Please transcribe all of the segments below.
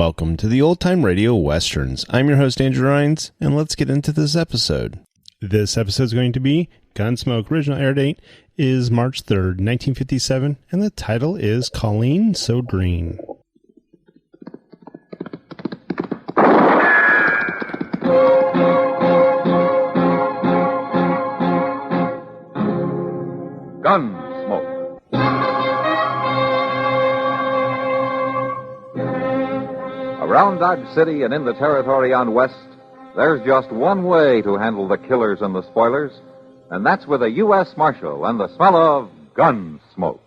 Welcome to the Old Time Radio Westerns. I'm your host, Andrew Rhines, and let's get into this episode. This episode is going to be Gunsmoke. Original air date is March 3rd, 1957, and the title is Colleen So Green. Gunsmoke. Around Dodge City and in the territory on West, there's just one way to handle the killers and the spoilers, and that's with a U.S. Marshal and the smell of gun smoke.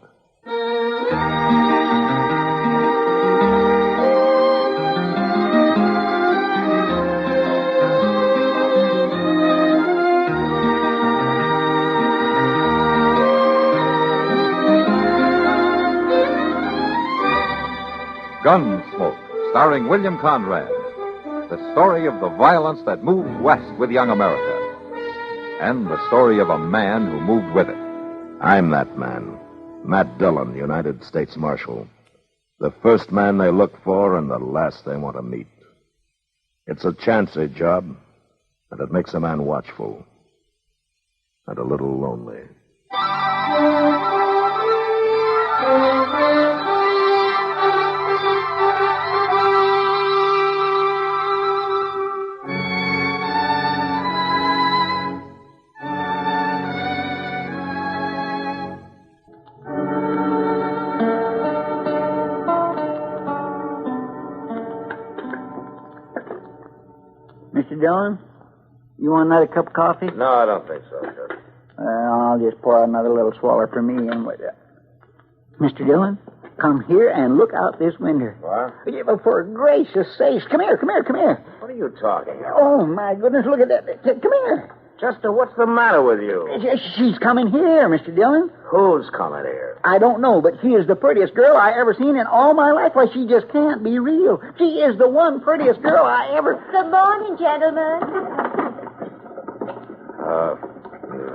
Gunsmoke, starring William Conrad. The story of the violence that moved west with young America. And the story of a man who moved with it. I'm that man. Matt Dillon, United States Marshal. The first man they look for and the last they want to meet. It's a chancy job, and it makes a man watchful. And a little lonely. Mr. Dillon, you want another cup of coffee? No, I don't think so, sir. I'll just pour out another little swaller for me and with Mr. Dillon, come here and look out this window. What? Yeah, but for gracious sakes, come here. What are you talking about? Oh, my goodness, look at that. Come here. Chester, what's the matter with you? She's coming here, Mr. Dillon. Who's coming here? I don't know, but she is the prettiest girl I ever seen in all my life. Why, she just can't be real. She is the one prettiest girl I ever... Good morning, gentlemen.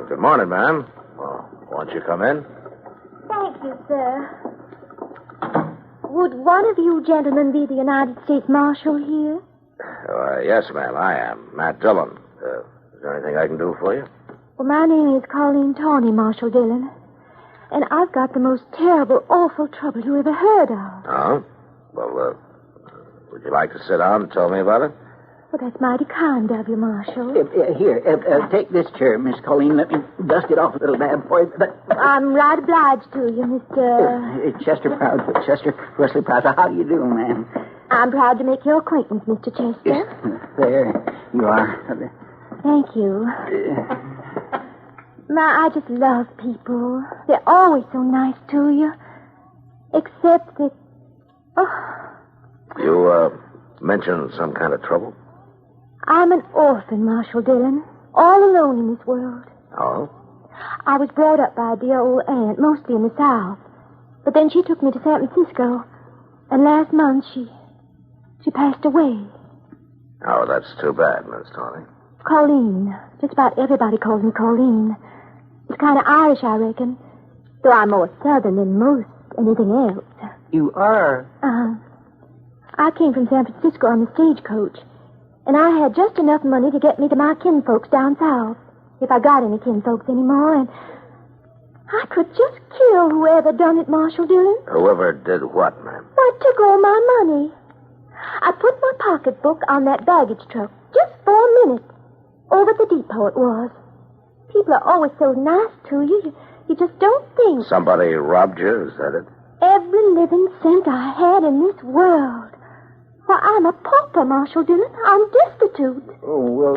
Good morning, ma'am. Well, won't you come in? Thank you, sir. Would one of you gentlemen be the United States Marshal here? Yes, ma'am, I am. Matt Dillon. Is there anything I can do for you? Well, my name is Colleen Tawney, Marshal Dillon. And I've got the most terrible, awful trouble you ever heard of. Oh? Well, would you like to sit down and tell me about it? Well, that's mighty kind of you, Marshal. Here, take this chair, Miss Colleen. Let me dust it off a little bad for you. But I'm right obliged to you, Mr... Chester Wesley Prowse. How do you do, ma'am? I'm proud to make your acquaintance, Mr. Chester. There you are. Thank you. I just love people. They're always so nice to you. Except that... Oh. You, mentioned some kind of trouble? I'm an orphan, Marshal Dillon. All alone in this world. Oh? I was brought up by a dear old aunt, mostly in the South. But then she took me to San Francisco. And last month she passed away. Oh, that's too bad, Miss Tawney. Colleen. Just about everybody calls me Colleen. It's kind of Irish, I reckon. Though I'm more Southern than most anything else. You are? I came from San Francisco on the stagecoach. And I had just enough money to get me to my kinfolks down south. If I got any kinfolks anymore. And I could just kill whoever done it, Marshal Dillon. Whoever did what, ma'am? Well, took all my money. I put my pocketbook on that baggage truck just for a minute. Over at the depot it was. People are always so nice to you. You just don't think. Somebody robbed you, is that it? Every living cent I had in this world. Why, I'm a pauper, Marshal Dillon. I'm destitute. Oh, well,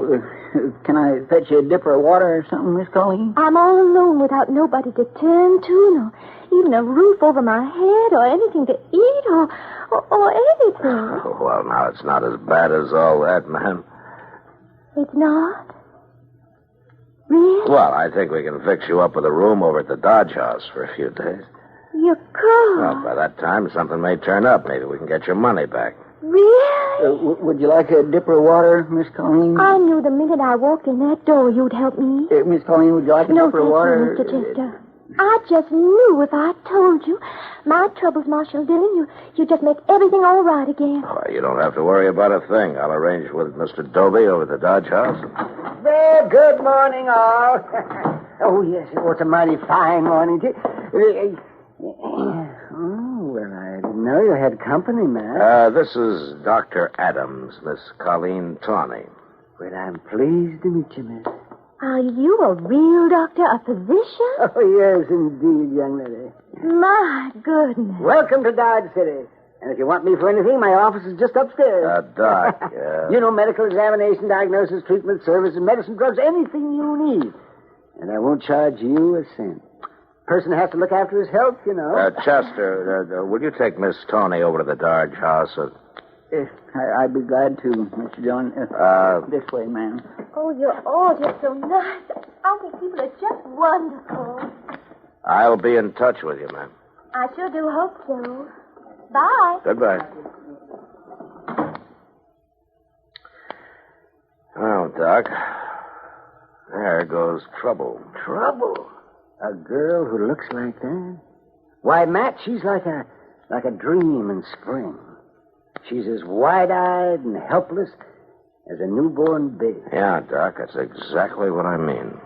can I fetch you a dipper of water or something, Miss Colleen? I'm all alone without nobody to turn to, nor even a roof over my head or anything to eat or anything. Oh, well, now, it's not as bad as all that, ma'am. It's not? Really? Well, I think we can fix you up with a room over at the Dodge House for a few days. You could? Well, by that time, something may turn up. Maybe we can get your money back. Really? Would you like a dipper of water, Miss Colleen? I knew the minute I walked in that door you'd help me. Miss Colleen, would you like a dipper of water? No, thank you, Mr. Chester. I just knew if I told you my troubles, Marshal Dillon, you just make everything all right again. Well, you don't have to worry about a thing. I'll arrange with Mr. Dobie over at the Dodge House. Well, good morning, all. Oh, yes, it was a mighty fine morning, too. Oh, well, I didn't know you had company, man. This is Dr. Adams, Miss Colleen Tawney. Well, I'm pleased to meet you, miss. Are you a real doctor, a physician? Oh, yes, indeed, young lady. My goodness. Welcome to Dodge City. And if you want me for anything, my office is just upstairs. Doc, You know, medical examination, diagnosis, treatment, services, medicine, drugs, anything you need. And I won't charge you a cent. Person has to look after his health, you know. Chester, will you take Miss Tawney over to the Dodge House? I'd be glad to, Mr. Dillon. This way, ma'am. Oh, you're all just so nice. I think people are just wonderful. I'll be in touch with you, ma'am. I sure do hope so. Bye. Goodbye. Well, Doc, there goes trouble. Trouble? A girl who looks like that? Why, Matt, she's like a dream in spring. She's as wide-eyed and helpless as a newborn baby. Yeah, Doc, that's exactly what I mean.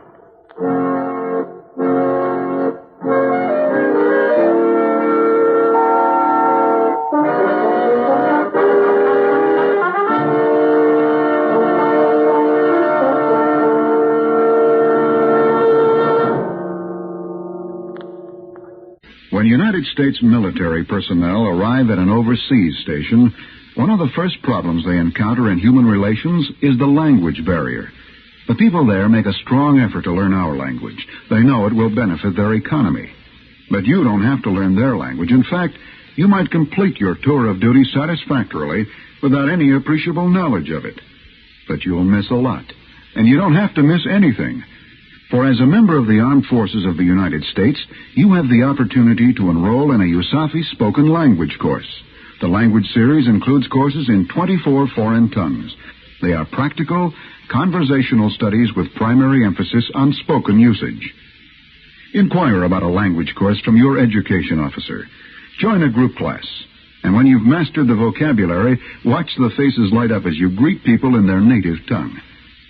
When United States military personnel arrive at an overseas station, one of the first problems they encounter in human relations is the language barrier. The people there make a strong effort to learn our language. They know it will benefit their economy. But you don't have to learn their language. In fact, you might complete your tour of duty satisfactorily without any appreciable knowledge of it. But you'll miss a lot. And you don't have to miss anything. For as a member of the Armed Forces of the United States, you have the opportunity to enroll in a USAFI spoken language course. The language series includes courses in 24 foreign tongues. They are practical, conversational studies with primary emphasis on spoken usage. Inquire about a language course from your education officer. Join a group class. And when you've mastered the vocabulary, watch the faces light up as you greet people in their native tongue.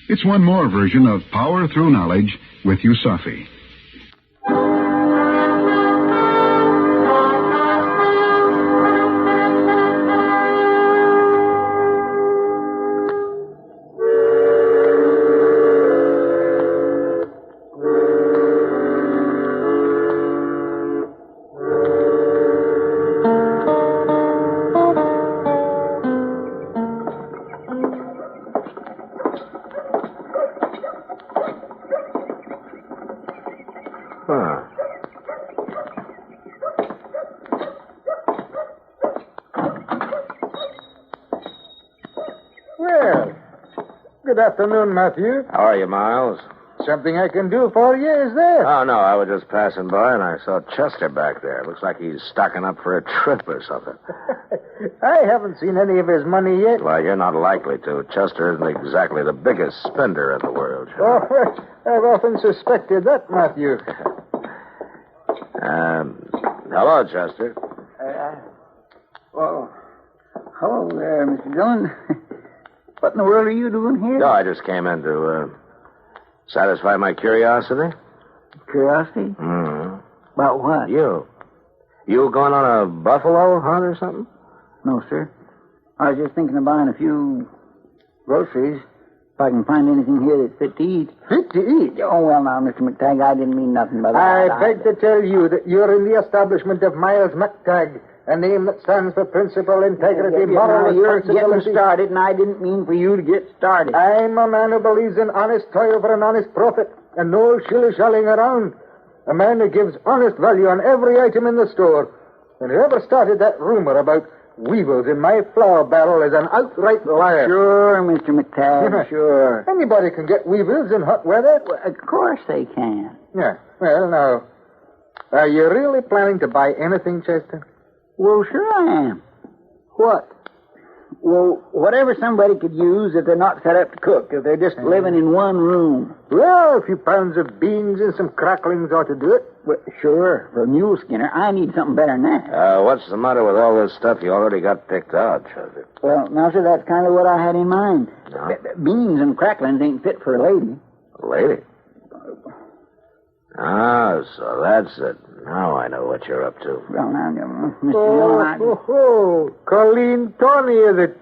It's one more version of Power Through Knowledge with USAFI. Well, good afternoon, Matthew. How are you, Miles? Something I can do for you, is there? Oh, no, I was just passing by and I saw Chester back there. Looks like he's stocking up for a trip or something. I haven't seen any of his money yet. Well, you're not likely to. Chester isn't exactly the biggest spender in the world. Oh, I've often suspected that, Matthew. Hello, Chester. Well, hello there, Mr. Dillon. What in the world are you doing here? No, I just came in to satisfy my curiosity. Curiosity? Mm-hmm. About what? You going on a buffalo hunt or something? No, sir. I was just thinking of buying a few groceries if I can find anything here that's fit to eat. Fit to eat? Oh, well, now, Mr. McTagg, I didn't mean nothing by that. I beg to tell you that you're in the establishment of Miles McTagg, a name that stands for principle, integrity, moral You're getting responsibility. started, and I didn't mean for you to get started. I'm a man who believes in honest toil for an honest profit, and no shilly-shallying around. A man who gives honest value on every item in the store. And whoever started that rumor about weevils in my flour barrel is an outright liar. Sure, Mr. McTagg, sure. Anybody can get weevils in hot weather. Well, of course they can. Yeah, well, now, are you really planning to buy anything, Chester? Well, sure I am. What? Well, whatever somebody could use if they're not set up to cook, if they're just living in one room. Well, a few pounds of beans and some cracklings ought to do it. Well, sure, for a mule skinner, I need something better than that. What's the matter with all this stuff you already got picked out, Chester? Well, now, sir, that's kind of what I had in mind. No? Beans and cracklings ain't fit for a lady. A lady? Ah, so that's it. Now I know what you're up to. Well, now, Mr. Dillon, Colleen Tony, is it?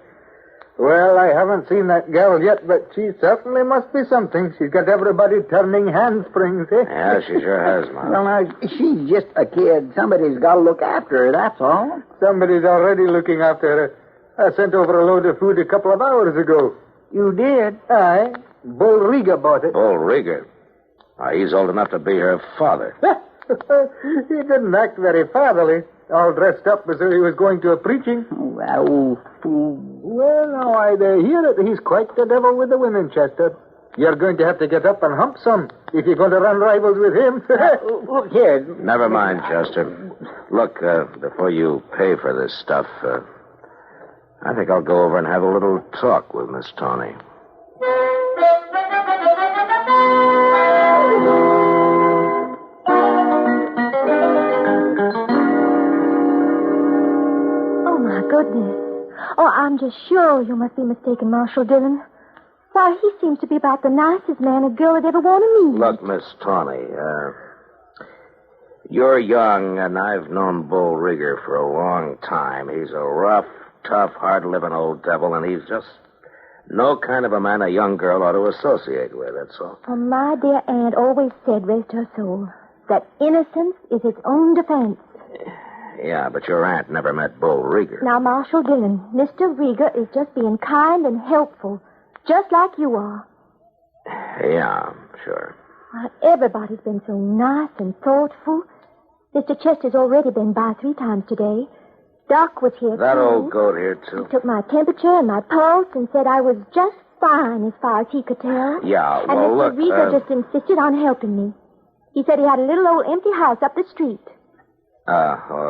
Well, I haven't seen that gal yet, but she certainly must be something. She's got everybody turning handsprings, eh? Yeah, she sure has, Mom. Well, now, she's just a kid. Somebody's got to look after her, that's all. Somebody's already looking after her. I sent over a load of food a couple of hours ago. You did? Aye. Bull Riga bought it. Bull Riga? He's old enough to be her father. He didn't act very fatherly, all dressed up as though he was going to a preaching. Oh, that old fool. Well, now I hear it. He's quite the devil with the women, Chester. You're going to have to get up and hump some if you're going to run rivals with him. Look here. Never mind, Chester. Look, before you pay for this stuff, I think I'll go over and have a little talk with Miss Tony. Goodness. Oh, I'm just sure you must be mistaken, Marshal Dillon. Why, he seems to be about the nicest man a girl would ever want to meet. Look, Miss Tawny, you're young, and I've known Bull Rigger for a long time. He's a rough, tough, hard-living old devil, and he's just no kind of a man a young girl ought to associate with, that's all. Well, my dear aunt always said, rest her soul, that innocence is its own defense. Yeah, but your aunt never met Bull Rigger. Now, Marshal Dillon, Mr. Rigger is just being kind and helpful, just like you are. Yeah, sure. Well, everybody's been so nice and thoughtful. Mr. Chester's already been by 3 times today. Doc was here, That too. old goat here, too? He took my temperature and my pulse and said I was just fine as far as he could tell. Yeah, and well, Mr. look... Rigger just insisted on helping me. He said he had a little old empty house up the street.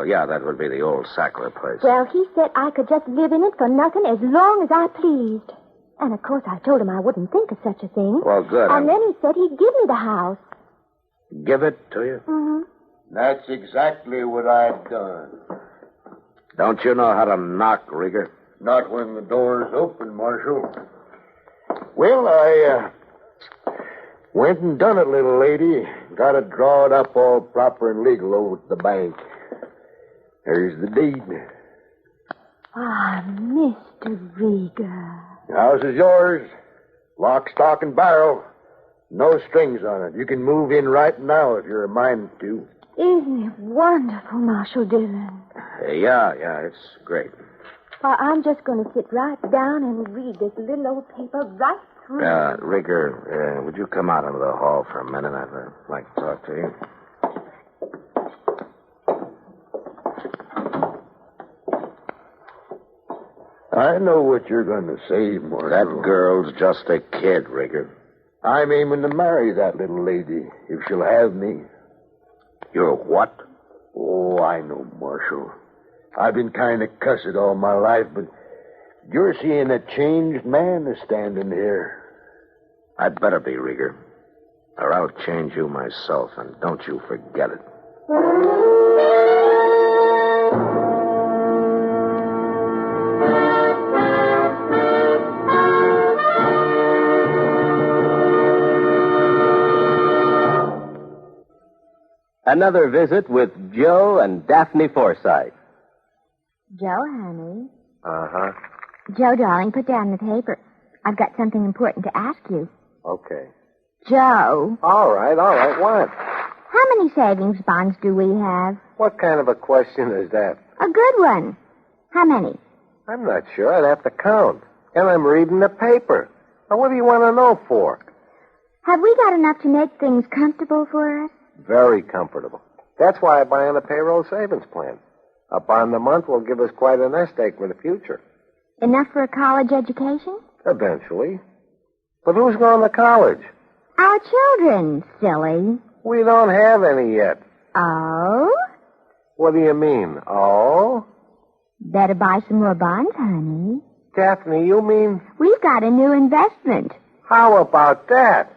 Yeah, that would be the old Sackler place. Well, he said I could just live in it for nothing as long as I pleased. And, of course, I told him I wouldn't think of such a thing. Well, good. And then he said he'd give me the house. Give it to you? Mm-hmm. That's exactly what I've done. Don't you know how to knock, Rigger? Not when the door's open, Marshal. Well, I went and done it, little lady. Got it drawed up all proper and legal over at the bank. There's the deed. Ah, Mr. Rigger. The house is yours. Lock, stock, and barrel. No strings on it. You can move in right now if you're a mind to. Isn't it wonderful, Marshal Dillon? Yeah, it's great. Well, I'm just going to sit right down and read this little old paper right through. Rigger, would you come out into the hall for a minute? I'd like to talk to you. I know what you're going to say, Marshal. That girl's just a kid, Rigger. I'm aiming to marry that little lady, if she'll have me. You're what? Oh, I know, Marshal. I've been kind of cussed all my life, but you're seeing a changed man standing here. I'd better be, Rigger. Or I'll change you myself, and don't you forget it. Another visit with Joe and Daphne Forsythe. Joe, honey. Uh-huh. Joe, darling, put down the paper. I've got something important to ask you. Okay. Joe. All right. What? How many savings bonds do we have? What kind of a question is that? A good one. How many? I'm not sure. I'd have to count. And I'm reading the paper. Now, what do you want to know for? Have we got enough to make things comfortable for us? Very comfortable. That's why I buy on a payroll savings plan. Up on the month will give us quite a nest egg for the future. Enough for a college education? Eventually. But who's going to college? Our children, silly. We don't have any yet. Oh? What do you mean? Oh? Better buy some more bonds, honey. Daphne, you mean... We've got a new investment. How about that?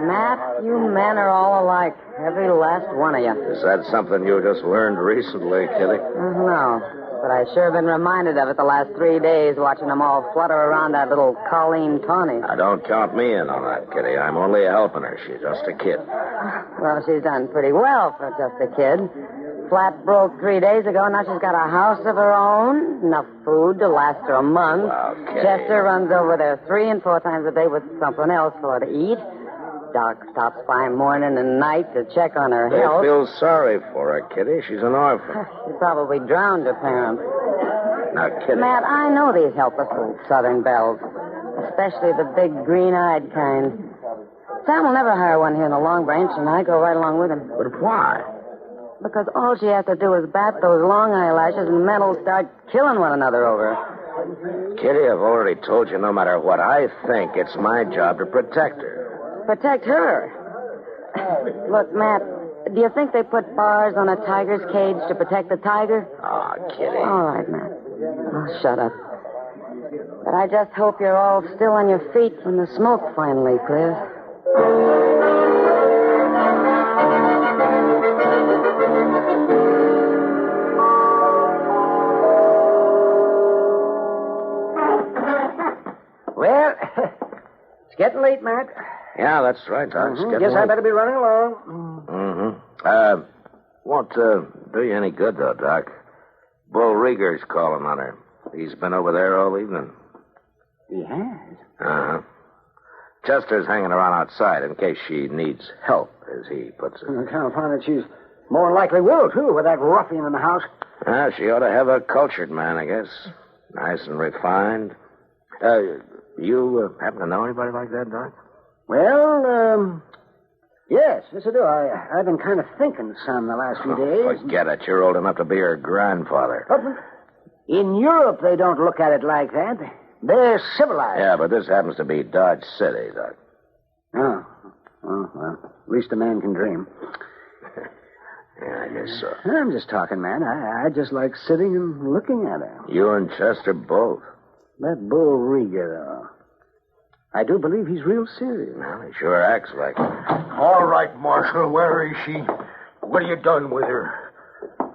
Matt, you men are all alike. Every last one of you. Is that something you just learned recently, Kitty? No, but I sure been reminded of it the last 3 days, watching them all flutter around that little Colleen Tawny. Now, don't count me in on that, Kitty. I'm only helping her. She's just a kid. Well, she's done pretty well for just a kid. Flat broke 3 days ago. Now she's got a house of her own, enough food to last her a month. Okay. Chester runs over there 3 and 4 times a day with something else for her to eat. Doc stops by morning and night to check on her health. I feel sorry for her, Kitty. She's an orphan. She probably drowned her parents. Now, Kitty. Matt, I know these helpless little southern belles, especially the big green-eyed kind. Sam will never hire one here in the Long Branch, and I go right along with him. But why? Because all she has to do is bat those long eyelashes, and men will start killing one another over her. Kitty, I've already told you no matter what I think, it's my job to protect her. Protect her. Look, Matt, do you think they put bars on a tiger's cage to protect the tiger? Oh, Kitty. All right, Matt. Oh, shut up. But I just hope you're all still on your feet when the smoke finally clears. Well, it's getting late, Matt. Yeah, that's right, Doc. It's getting Guess I late. better be running along. Won't do you any good, though, Doc. Bull Rieger's calling on her. He's been over there all evening. He has? Uh-huh. Chester's hanging around outside in case she needs help, as he puts it. I can't find that she's more than likely will, too, with that ruffian in the house. She ought to have a cultured man, I guess. Nice and refined. You happen to know anybody like that, Doc? Well, yes, I do. I've been kind of thinking some the last few days. Forget it. You're old enough to be her grandfather. In Europe, they don't look at it like that. They're civilized. Yeah, but this happens to be Dodge City, Doc. Oh. Well, at least a man can dream. Yeah, I guess so. I'm just talking, man. I just like sitting and looking at her. You and Chester both. That Bull Rieger, though. I do believe he's real serious. Well, he sure acts like it. All right, Marshal, where is she? What have you done with her?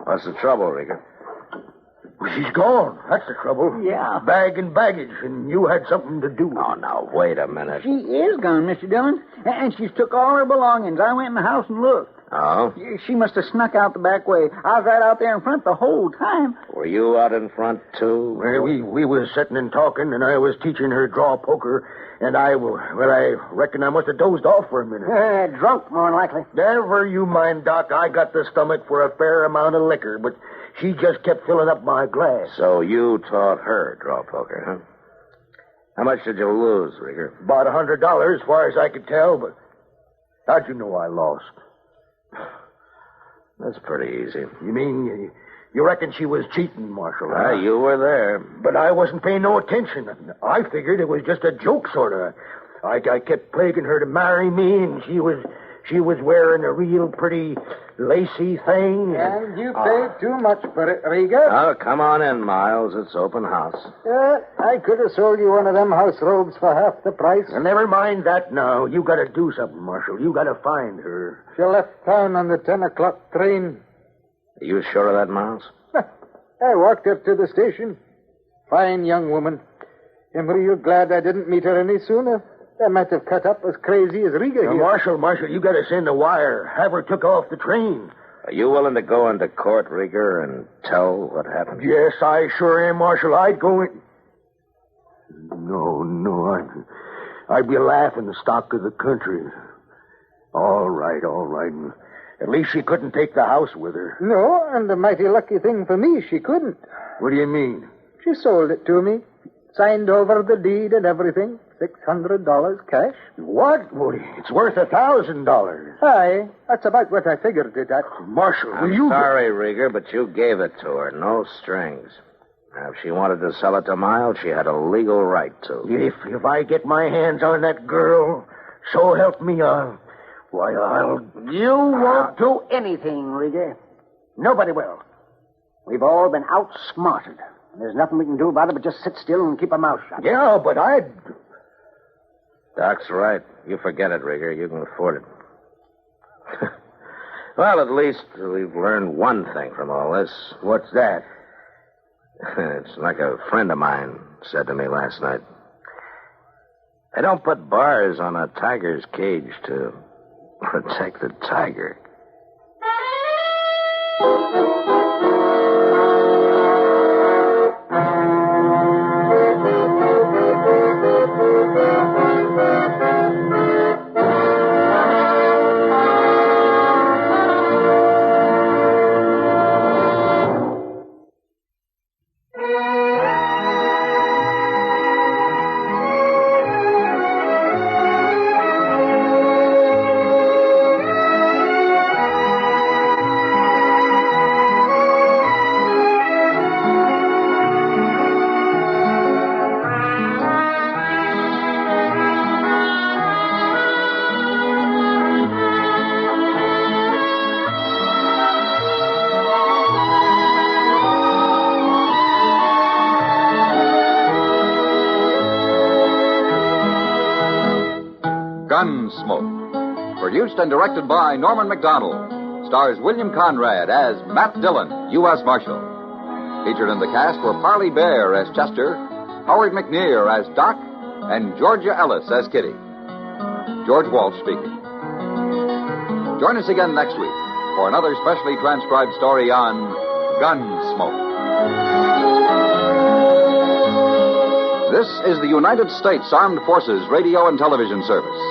What's the trouble, Rieger? Well, she's gone. That's the trouble. Yeah. Bag and baggage, and you had something to do with Oh, it. now, wait a minute. She is gone, Mr. Dillon. And she's took all her belongings. I went in the house and looked. Oh? She must have snuck out the back way. I was right out there in front the whole time. Were you out in front, too? Well, we was sitting and talking, and I was teaching her draw poker, and I reckon I must have dozed off for a minute. Drunk, more than likely. Never you mind, Doc. I got the stomach for a fair amount of liquor, but she just kept filling up my glass. So you taught her draw poker, huh? How much did you lose, Rieger? About $100, as far as I could tell, but how'd you know I lost? That's pretty easy. You mean you reckon she was cheating, Marshal? Well, you were there. But I wasn't paying no attention. I figured it was just a joke, sort of. I kept plaguing her to marry me, and she was wearing a real pretty lacy thing. And you paid too much for it, Rieger. Oh, come on in, Miles. It's open house. I could have sold you one of them house robes for half the price. Well, never mind that now. You got to do something, Marshal. You got to find her. She left town on the 10 o'clock train. Are you sure of that, Miles? I walked up to the station. Fine young woman. I'm real glad I didn't meet her any sooner. I might have cut up as crazy as Rieger Now, here. Marshal, you got to send a wire. Have her took off the train. Are you willing to go into court, Rieger, and tell what happened? Yes, I sure am, Marshal. I'd go in. No, I'd be laughing the stock of the country. All right. At least she couldn't take the house with her. No, and a mighty lucky thing for me, she couldn't. What do you mean? She sold it to me. Signed over the deed and everything. $600 cash. What? Well, it's worth $1,000. Aye, that's about what I figured it at. Marshal, I'm sorry, Rieger, but you gave it to her. No strings. Now, if she wanted to sell it to Miles, she had a legal right to. If I get my hands on that girl, so help me, I'll... You won't do anything, Rieger. Nobody will. We've all been outsmarted. There's nothing we can do about it but just sit still and keep our mouth shut. Yeah, but I'd... Doc's right. You forget it, Rieger. You can afford it. Well, at least we've learned one thing from all this. What's that? It's like a friend of mine said to me last night. They don't put bars on a tiger's cage to protect the tiger. Gunsmoke. Produced and directed by Norman MacDonald. Stars William Conrad as Matt Dillon, U.S. Marshal. Featured in the cast were Parley Bear as Chester, Howard McNear as Doc, and Georgia Ellis as Kitty. George Walsh speaking. Join us again next week for another specially transcribed story on Gunsmoke. This is the United States Armed Forces Radio and Television Service.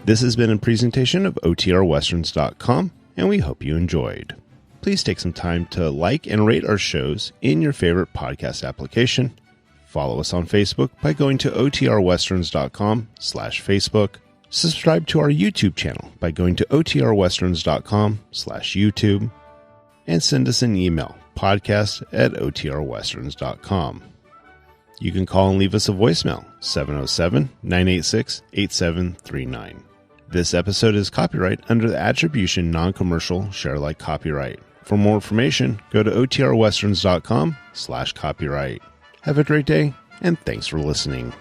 This has been a presentation of OTRWesterns.com, and we hope you enjoyed. Please take some time to like and rate our shows in your favorite podcast application. Follow us on Facebook by going to OTRWesterns.com/Facebook. Subscribe to our YouTube channel by going to OTRWesterns.com/YouTube. And send us an email, podcast@OTRWesterns.com. You can call and leave us a voicemail, 707-986-8739. This episode is copyright under the Attribution Non-Commercial Share-alike copyright. For more information, go to OTRWesterns.com/copyright. Have a great day, and thanks for listening.